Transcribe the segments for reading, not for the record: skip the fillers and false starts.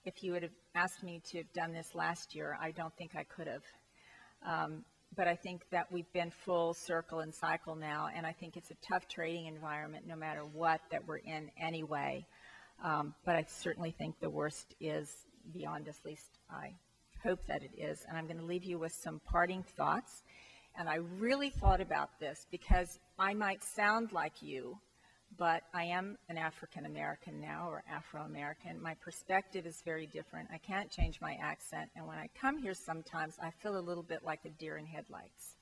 if you would have asked me to have done this last year, I don't think I could have. But I think that we've been full circle and cycle now, and I think it's a tough trading environment no matter what that we're in anyway. But I certainly think the worst is beyond us, at least I hope that it is. And I'm going to leave you with some parting thoughts. And I really thought about this because I might sound like you, but I am an African American now, or Afro-American. My perspective is very different. I can't change my accent, and when I come here sometimes, I feel a little bit like a deer in headlights.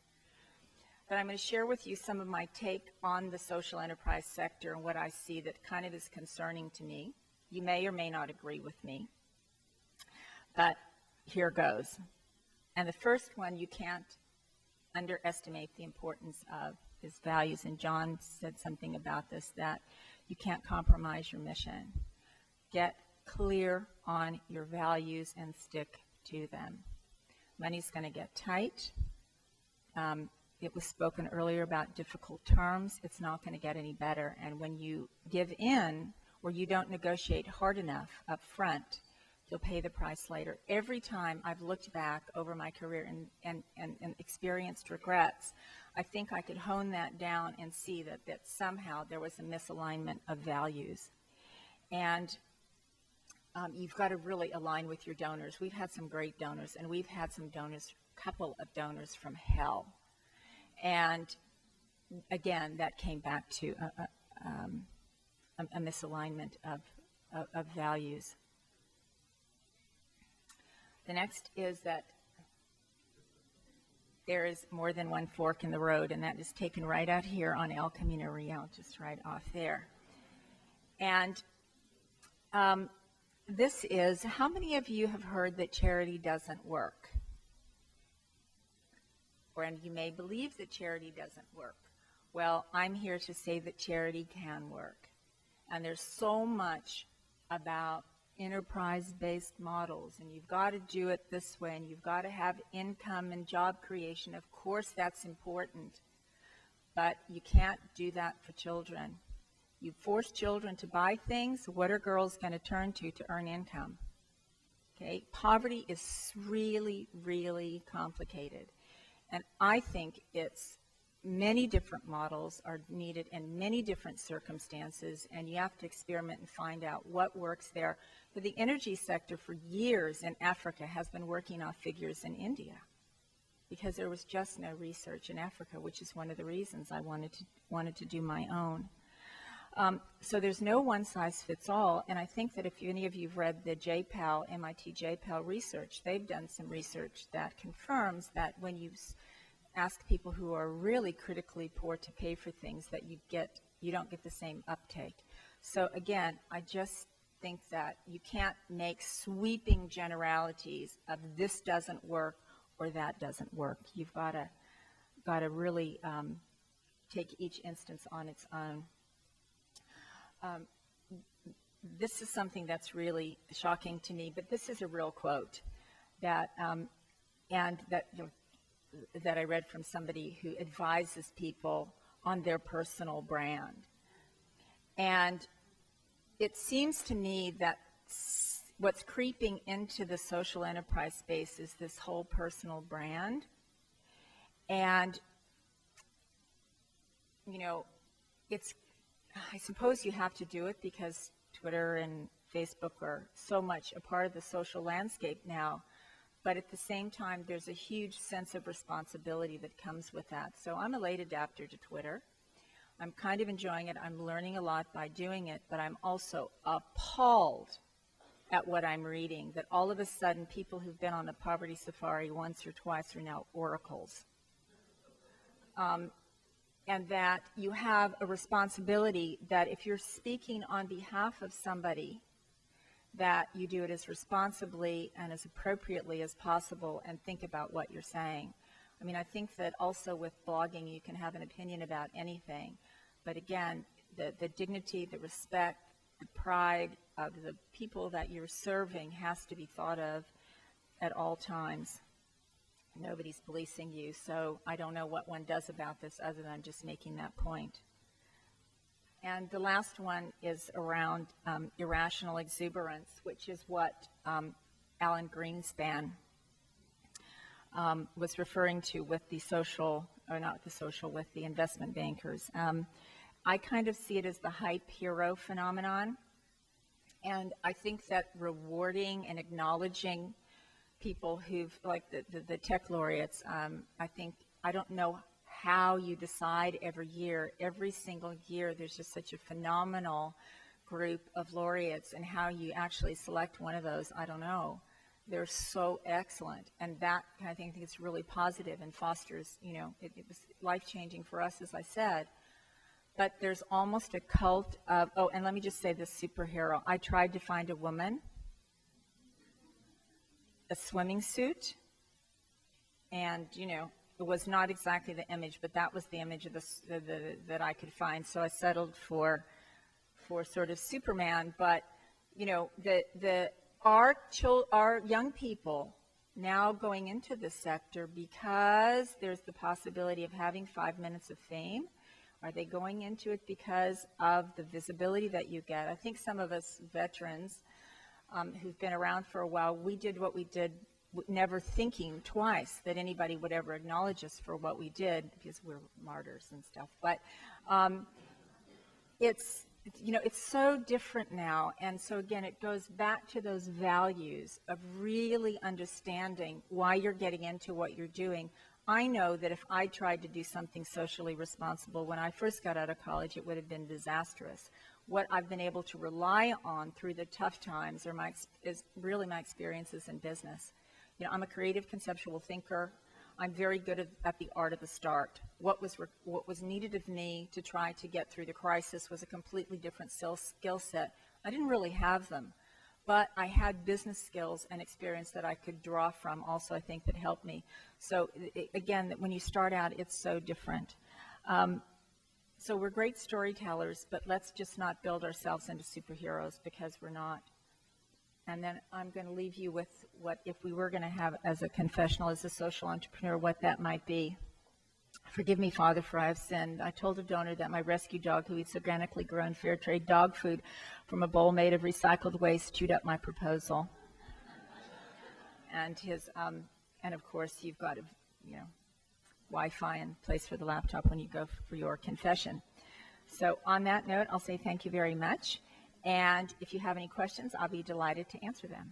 But I'm going to share with you some of my take on the social enterprise sector and what I see that kind of is concerning to me. You may or may not agree with me, but here goes. And the first one, you can't underestimate the importance of his values, and John said something about this, that you can't compromise your mission. Get clear on your values and stick to them. Money's going to get tight. It was spoken earlier about difficult terms. It's not going to get any better, and when you give in or you don't negotiate hard enough up front, you'll pay the price later. Every time I've looked back over my career and experienced regrets, I think I could hone that down and see that somehow there was a misalignment of values. And you've got to really align with your donors. We've had some great donors, and we've had some donors, couple of donors from hell. And again, that came back to a misalignment of values. The next is that there is more than one fork in the road, and that is taken right out here on El Camino Real, just right off there. And this is, how many of you have heard that charity doesn't work? And you may believe that charity doesn't work. Well, I'm here to say that charity can work. And there's so much about enterprise-based models, and you've got to do it this way, and you've got to have income and job creation. Of course, that's important, but you can't do that for children. You force children to buy things. What are girls going to turn to earn income? Okay, poverty is really, really complicated, and I think it's many different models are needed in many different circumstances, and you have to experiment and find out what works there. But the energy sector for years in Africa has been working off figures in India because there was just no research in Africa, which is one of the reasons I wanted to do my own. So there's no one size fits all, and I think that if any of you have read the MIT JPAL research, they've done some research that confirms that when you ask people who are really critically poor to pay for things, that you don't get the same uptake. So again, I just think that you can't make sweeping generalities of this doesn't work or that doesn't work. You've got to really take each instance on its own. This is something that's really shocking to me, but this is a real quote that that I read from somebody who advises people on their personal brand. And it seems to me that what's creeping into the social enterprise space is this whole personal brand. And, you know, I suppose you have to do it because Twitter and Facebook are so much a part of the social landscape now. But at the same time, there's a huge sense of responsibility that comes with that. So I'm a late adapter to Twitter. I'm kind of enjoying it. I'm learning a lot by doing it, but I'm also appalled at what I'm reading, that all of a sudden people who've been on the poverty safari once or twice are now oracles. And that you have a responsibility that if you're speaking on behalf of somebody, that you do it as responsibly and as appropriately as possible and think about what you're saying. I mean, I think that also with blogging, you can have an opinion about anything. But again, the dignity, the respect, the pride of the people that you're serving has to be thought of at all times. Nobody's policing you, so I don't know what one does about this other than just making that point. And the last one is around irrational exuberance, which is what Alan Greenspan was referring to with the social, or not the social, with the investment bankers. I kind of see it as the hype hero phenomenon. And I think that rewarding and acknowledging people who've, like the tech laureates, I don't know how you decide every single year, there's just such a phenomenal group of laureates, and how you actually select one of those, I don't know. They're so excellent, and that kind of thing, I think it's really positive and fosters, it was life-changing for us, as I said. But there's almost a cult of, oh, and let me just say this superhero. I tried to find a woman, a swimming suit, and, it was not exactly the image, but that was the image of that I could find. So I settled for sort of Superman. But, our young people now going into this sector, because there's the possibility of having 5 minutes of fame. Are they going into it because of the visibility that you get? I think some of us veterans who've been around for a while, we did what we did, never thinking twice that anybody would ever acknowledge us for what we did, because we're martyrs and stuff. But it's so different now. And so again, it goes back to those values of really understanding why you're getting into what you're doing. I know that if I tried to do something socially responsible when I first got out of college, it would have been disastrous. What I've been able to rely on through the tough times is really my experiences in business. I'm a creative conceptual thinker. I'm very good at the art of the start. What was needed of me to try to get through the crisis was a completely different skill set. I didn't really have them, but I had business skills and experience that I could draw from also, I think, that helped me. So again, when you start out, it's so different. So we're great storytellers, but let's just not build ourselves into superheroes, because we're not. And then I'm going to leave you with what, if we were going to have as a confessional, as a social entrepreneur, what that might be. Forgive me, Father, for I have sinned. I told a donor that my rescue dog, who eats organically grown fair trade dog food from a bowl made of recycled waste, chewed up my proposal. And and of course, you've got Wi-Fi and place for the laptop when you go for your confession. So on that note, I'll say thank you very much. And if you have any questions, I'll be delighted to answer them.